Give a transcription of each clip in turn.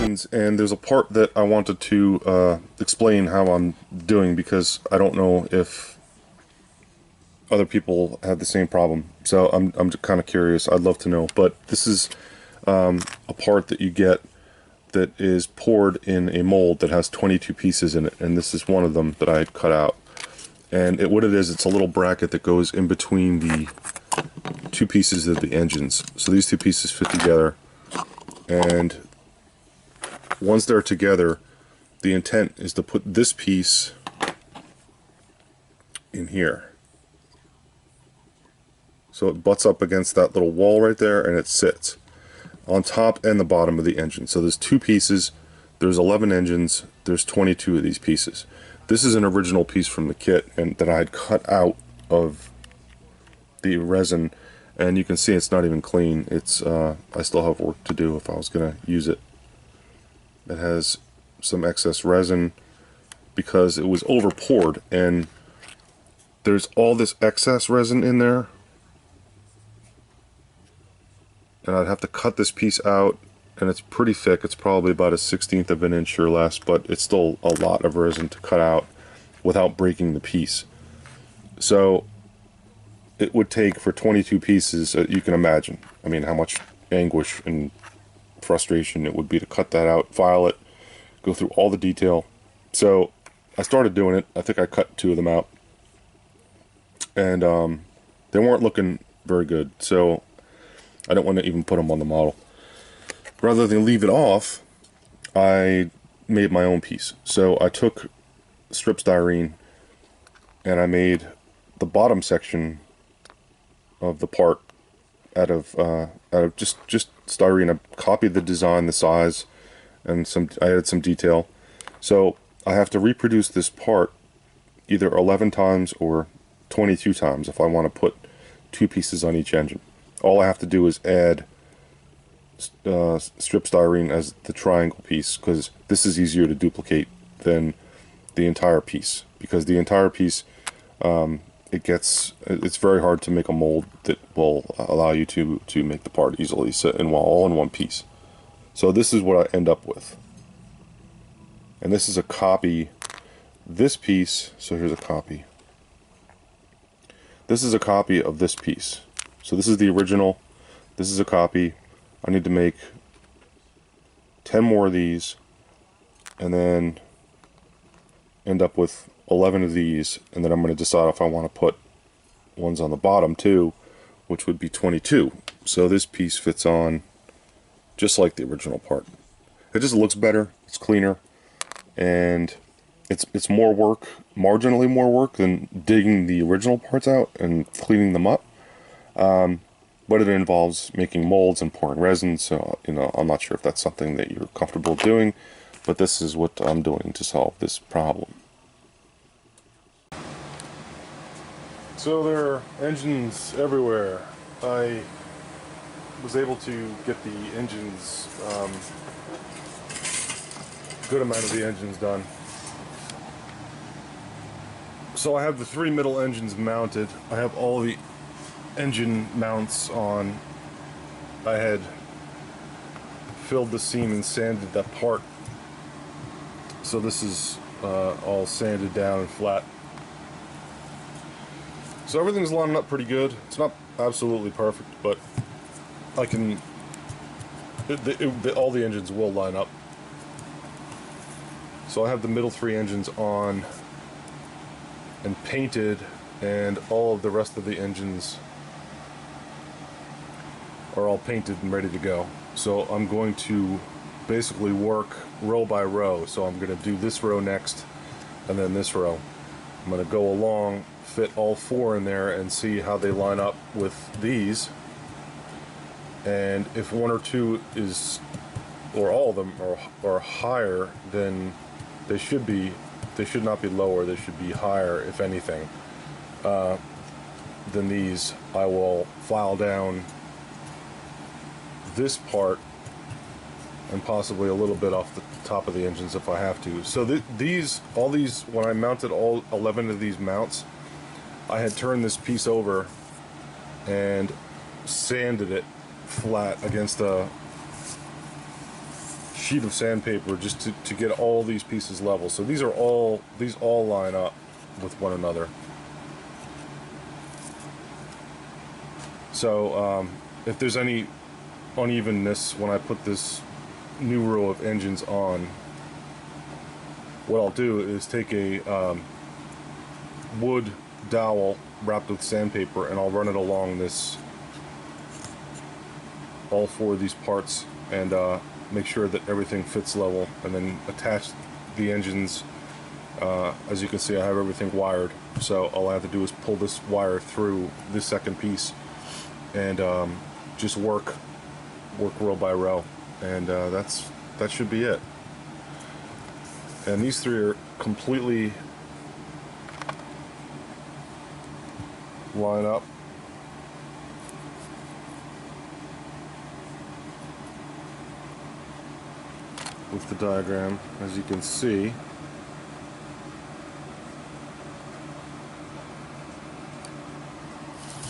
engines, and there's a part that I wanted to explain how I'm doing, because I don't know if other people have the same problem. So I'm kind of curious. I'd love to know. But this is a part that you get that is poured in a mold that has 22 pieces in it, and this is one of them that I had cut out. And what it is, it's a little bracket that goes in between the two pieces of the engines. So these two pieces fit together, and once they're together, the intent is to put this piece in here. So it butts up against that little wall right there, and it sits on top and the bottom of the engine. So there's two pieces, there's 11 engines, there's 22 of these pieces. This is an original piece from the kit, and that I had cut out of the resin, and you can see it's not even clean. It's I still have work to do if I was going to use it. It has some excess resin because it was over poured, and there's all this excess resin in there, and I'd have to cut this piece out, and it's pretty thick. It's probably about 1/16 of an inch or less, but it's still a lot of resin to cut out without breaking the piece. So it would take, for 22 pieces, you can imagine, I mean, how much anguish and frustration it would be to cut that out, file it, go through all the detail. So I started doing it. I think I cut 2 of them out, and they weren't looking very good, so I didn't want to even put them on the model. Rather than leave it off, I made my own piece. So I took strip styrene, and I made the bottom section of the part out of just styrene. I copied the design, the size, and I added some detail. So I have to reproduce this part either 11 times or 22 times if I want to put 2 pieces on each engine. All I have to do is add strip styrene as the triangle piece, because this is easier to duplicate than the entire piece, because the entire piece it's very hard to make a mold that will allow you to make the part easily all in one piece. So this is what I end up with, and this is a copy. This piece, so here's a copy. This is a copy of this piece. So this is the original, this is a copy. I need to make 10 more of these, and then end up with 11 of these, and then I'm going to decide if I want to put ones on the bottom too, which would be 22. So this piece fits on just like the original part. It just looks better, it's cleaner, and it's more work, marginally more work than digging the original parts out and cleaning them up. But it involves making molds and pouring resin, so I'm not sure if that's something that you're comfortable doing, but this is what I'm doing to solve this problem. So there are engines everywhere. I was able to get the engines, good amount of the engines done. So I have the 3 middle engines mounted. I have all the engine mounts on. I had filled the seam and sanded that part, so this is all sanded down and flat. So everything's lining up pretty good. It's not absolutely perfect, but I can all the engines will line up. So I have the middle 3 engines on and painted, and all of the rest of the engines are all painted and ready to go. So I'm going to basically work row by row. So I'm going to do this row next, and then this row. I'm going to go along, fit all 4 in there, and see how they line up with these. And if 1 or 2 is, or all of them are higher, then they should not be lower. They should be higher, if anything, than these. I will file down this part and possibly a little bit off the top of the engines if I have to. So all these, when I mounted all 11 of these mounts, I had turned this piece over and sanded it flat against a sheet of sandpaper just to get all these pieces level. So these all line up with one another. So if there's any unevenness when I put this new row of engines on, what I'll do is take a wood dowel wrapped with sandpaper, and I'll run it along all four of these parts, and make sure that everything fits level, and then attach the engines. As you can see, I have everything wired, so all I have to do is pull this wire through this second piece and just work row by row, and that should be it. And these three are completely line up. With the diagram, as you can see.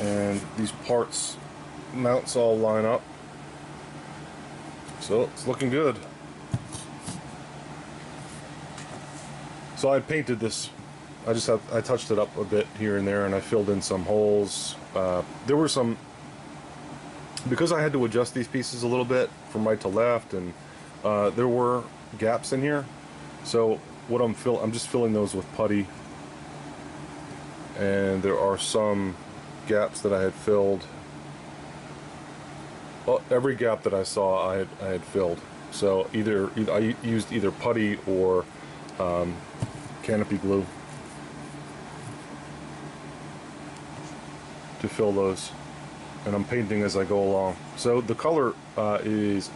And these mounts all line up. So it's looking good. So I painted this. I touched it up a bit here and there, and I filled in some holes. There were some, because I had to adjust these pieces a little bit from right to left, and there were gaps in here. So what I'm just filling those with putty, and there are some gaps that I had filled. Well, every gap that I saw I had filled. So either I used either putty or canopy glue to fill those, and I'm painting as I go along. So the color is,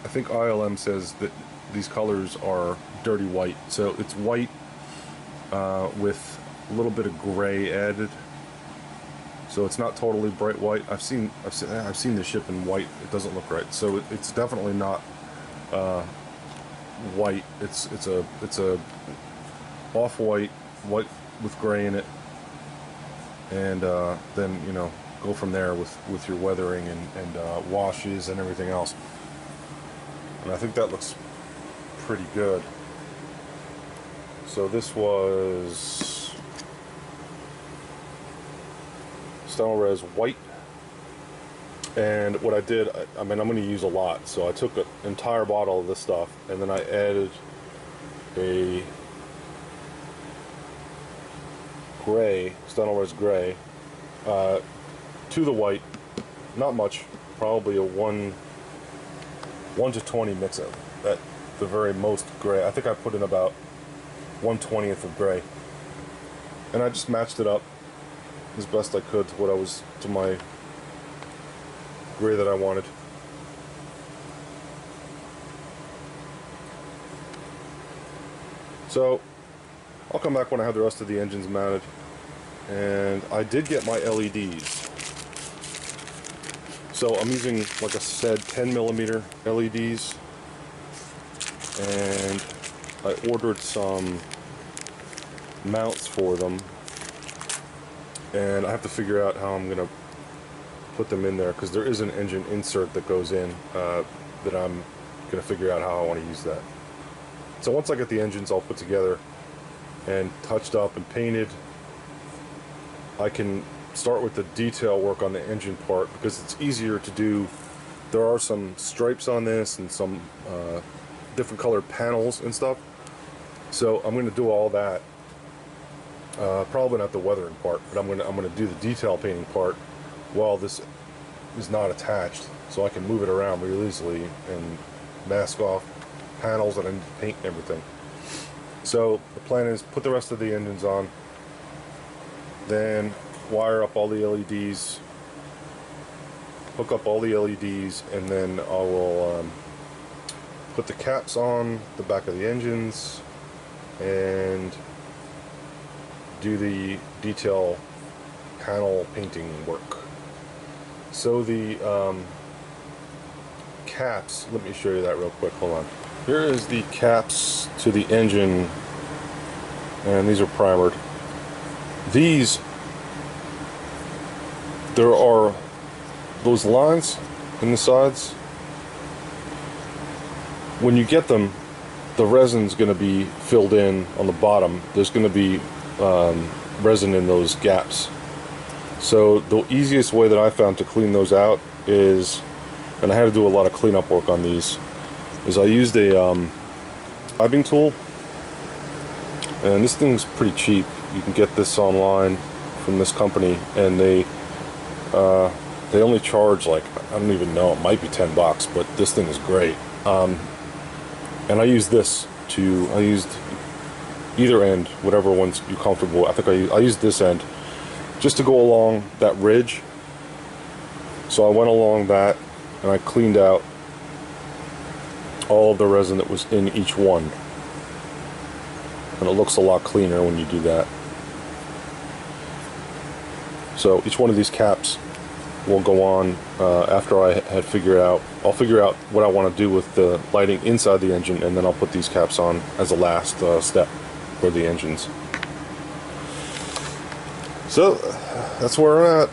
I think ILM says that these colors are dirty white, so it's white with a little bit of gray added. So it's not totally bright white. I've seen this ship in white. It doesn't look right. So it's definitely not white. It's a off-white, white with gray in it, and then go from there with your weathering and washes and everything else. And I think that looks pretty good. So this was Res white, and what I did, I mean, I'm going to use a lot, so I took an entire bottle of this stuff, and then I added a gray, Res gray, to the white. Not much, probably a 1 to 20 mix it at the very most gray. I think I put in about 1/20 of gray, and I just matched it up as best I could to my gray that I wanted. So I'll come back when I have the rest of the engines mounted. And I did get my LEDs. So I'm using, like I said, 10mm LEDs, and I ordered some mounts for them, and I have to figure out how I'm going to put them in there, because there is an engine insert that goes in that I'm going to figure out how I want to use that. So once I get the engines all put together and touched up and painted, I can start with the detail work on the engine part, because it's easier to do. There are some stripes on this and some different colored panels and stuff, so I'm going to do all that. Probably not the weathering part, but I'm going to do the detail painting part while this is not attached, so I can move it around real easily and mask off panels that I need to paint and everything. So the plan is put the rest of the engines on, then wire up all the LEDs, hook up all the LEDs, and then I will put the caps on the back of the engines and do the detail panel painting work. So the caps, let me show you that real quick, hold on. Here is the caps to the engine, and these are primered. These, there are those lines in the sides. when you get them, the resin's going to be filled in on the bottom. There's going to be resin in those gaps. So the easiest way that I found to clean those out is, and I had to do a lot of cleanup work on these, is I used a scribing tool, and this thing's pretty cheap. You can get this online from this company, and they only charge, like, I don't even know, it might be $10, but this thing is great. And I used this to, I used either end, whatever one's you're comfortable with. I think I used this end just to go along that ridge. So I went along that and I cleaned out all of the resin that was in each one. And it looks a lot cleaner when you do that. So each one of these caps will go on after I had figured out, I'll figure out what I want to do with the lighting inside the engine, and then I'll put these caps on as a last step for the engines. So that's where we're at.